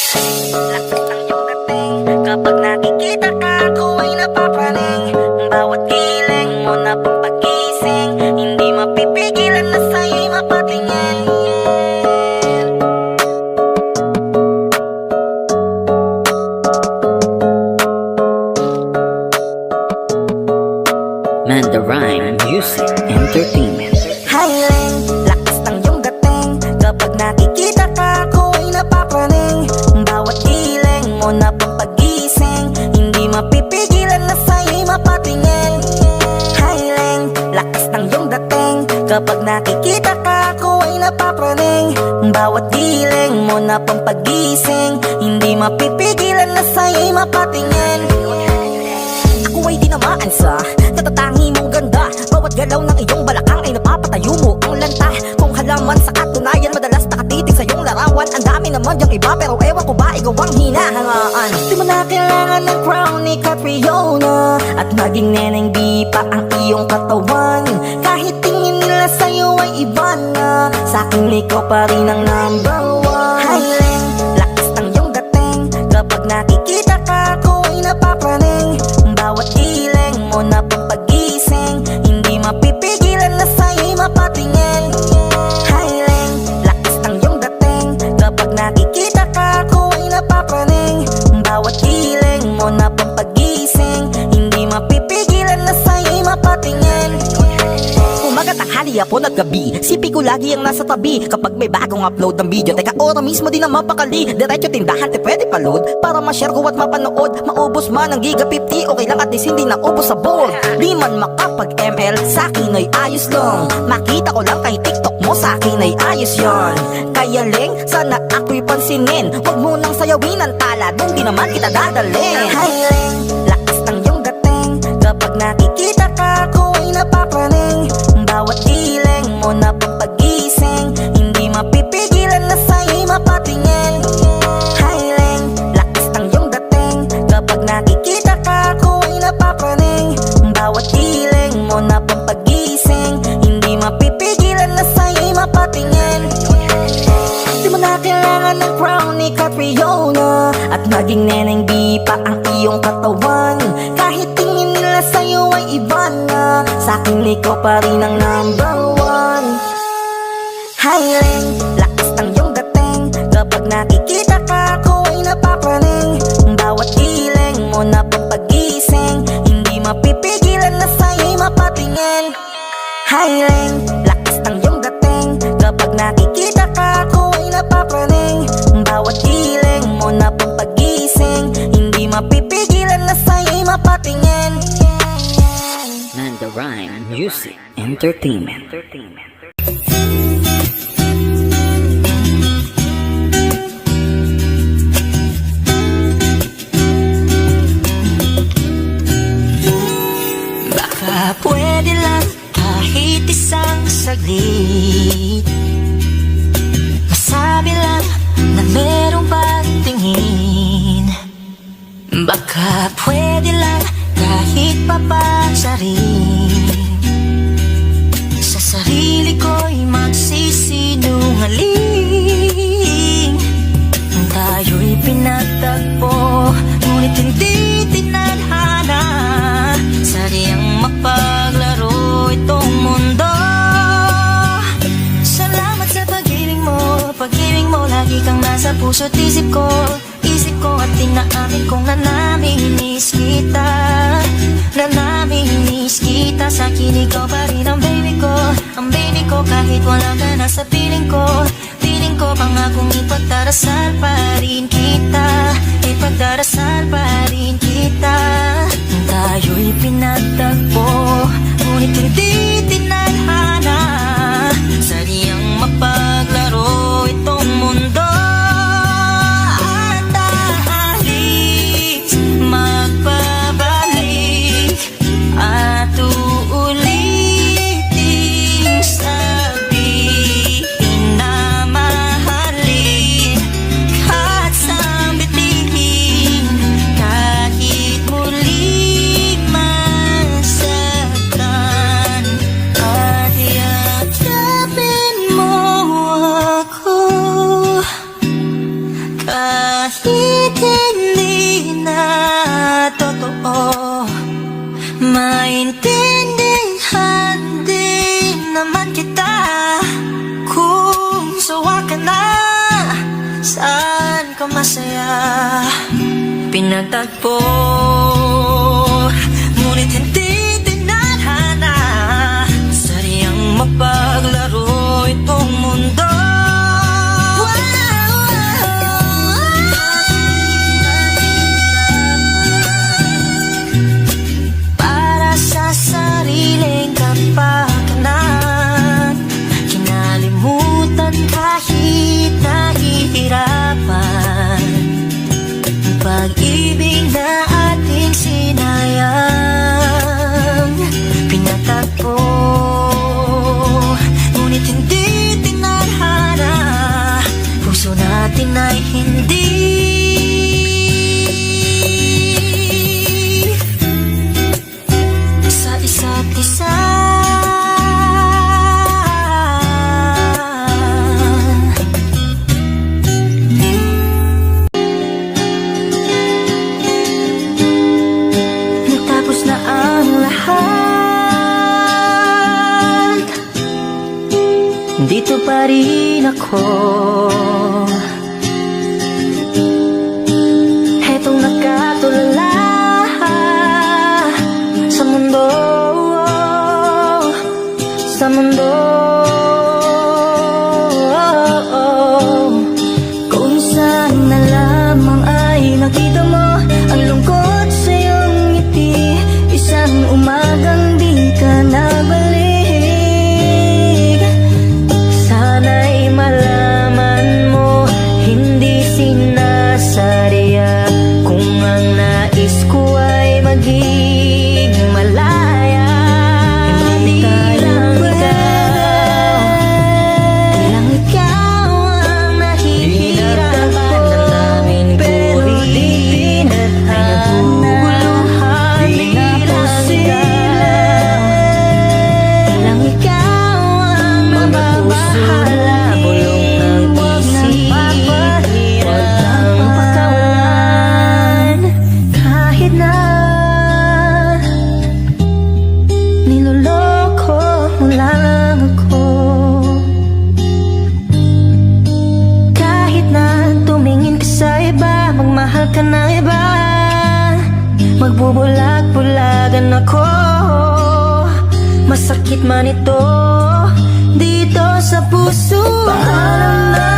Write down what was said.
Lakas ang iyong dating, kapag nakikita ka ako ay napapraning. Bawat giling mo na pang pagising, hindi mapipigilan na sa'yo'y mapatingin. Mandarine Music Entertainment. Highland, lakas ng iyong dating, kapag nakikita ka ako ay napapraning. Bawat giling mo na pang pagising, hindi mapipigilan na sa'yo'y mapatingin. Highland, lakas ng iyong dating, kapag nakikita ka ako ay napapraning. Bawat giling mo na pang pagising, hindi mapipigilan na sa'yo'y mapatingin. Ako ay dinamaan sa katatangi mong ganda. Bawat galaw ng iyong balakang ay napapatayo mo ang lanta. Kung halaman sa katunayan, madalas nakatitig sa iyong larawan. Ang dami naman yung iba, pero ewan ko ba ikaw ang hinahangaan. Di mo na kailangan ng crown ni Catriona, at maging neneng di pa ang iyong katawan. Kahit tingin nila sa'yo ay iba na, sa'kin ikaw pa rin ang number one. Highland, lakas ng iyong dating, kapag nakikita ka ako ay napapraning. Bawat giling mo na pang pagising, hindi mapipigilan na sa'yo'y mapatingin. Highland, lakas ng iyong dating, kapag nakikita ka ako ay napapraning. Bawat giling mo na pang pagising, hindi mapipigilan na sa'yo'y mapatingin. Umaga, tanghali, hapon at gabi, sipi ko lagi ang nasa tabi. Kapag may bagong upload ng video, teka ora mismo din ang mapakali. Diretso tindahan, te pwede pa-load, para ma-share ko at mapanood. Maubos man ang giga 50, okay lang at least hindi na ubos sa board. Di man makapag-ML, sa'kin ay ayos lang. Makita ko lang kay TikTok mo, sa'kin ay ayos yon. Kaya Leng, sana ako'y pansinin. Huwag mo nang sayawin ang tala, dun di naman kita dadalhin. Hi Leng, lakas ng iyong dating, kapag nakikita ka ako ay napapraning. Bawat giling mo na pang pagising, hindi mapipigilan na sa'yo'y mapatingin. Highland, lakas ng iyong dating, kapag nakikita ka ako ay napapraning. Bawat giling mo na pang pagising, hindi mapipigilan na sa'yo'y mapatingin. Di mo na kailangan ng crown ni Catriona, at maging neneng di pa ang iyong katawan. Kahit tingin nila sa'yo ay iba na, sa'kin ikaw pa rin ang number one. Highland, lakas ng iyong dating, kapag nakikita ka ako ay napapraning. Bawat giling mo na pang pagising, hindi mapipigilan na sa'yo'y mapatingin. Highland, lakas ng iyong dating, kapag nakikita ka ako ay napapraning. Bawat giling mo na pang pagising, hindi mapipigilan na sa'yo'y mapatingin. Mandarine Music Entertainment. Baka pwede lang kahit isang saglit, masabi lang na merong pagtingin. Baka pwede lang kahit papasarin, sa sarili ko'y magsisinungaling. Tayo'y pinagtagpo, ngunit hindi tinadhana. Sadyang mapaglaro itong mundo. Salamat sa pag-ibig mo, lagi kang nasa puso't isip ko. Isip ko at tinaamin kong nanamimiss kita. Nanamimiss kita, sa'kin ikaw pa rin ang baby ko. Ang baby ko kahit wala ka na sa piling ko. Piling ko pangakong ipagdarasal pa rin kita. Ipagdarasal pa rin kita. Tayo'y pinagtagpo, ngunit hindi tinadhana. Sadyang mapaglaro itong mundo. At aalis, magpabalik, at uulitin sabihin na mahalin. Kahit sambitin, kahit muli masaktan. Kahit hindi na totoo, maintindihan din naman kita. Kung sawa ka na, saan ka masaya? Pinagtagpo, ngunit hindi tinadhana. Sadyang mapaglaro itong mundo. Para sa sariling kapakanan, kinalimutan kahit nahihirapan. Pag-ibig na ating sinayang, pinatagpo, ngunit hindi tinadhana. Puso natin ay hindi sa isa't isa. Natapos na ang lahat, dito pa rin ako. Hetong nakatulala sa mundo, sa mundo. Kung saan na lamang ay nakita mo ang lungkot sa iyong ngiti. Isang umagang di ka nabalik. Sana'y malaman mo, hindi sinasadya. Kung ang nais ko ay maging malaya, hindi lang ikaw ang nahihirapan. Pero di pinadhana, di lang ikaw ang mababahala. Bulong ng isip, huwag kang pakawalan. Kahit na niloloko mo lang ako, kahit na tumingin ka sa iba, magmahal ka na iba, magbubulag-bulagan ako. Masakit man ito dito sa puso. Paalam na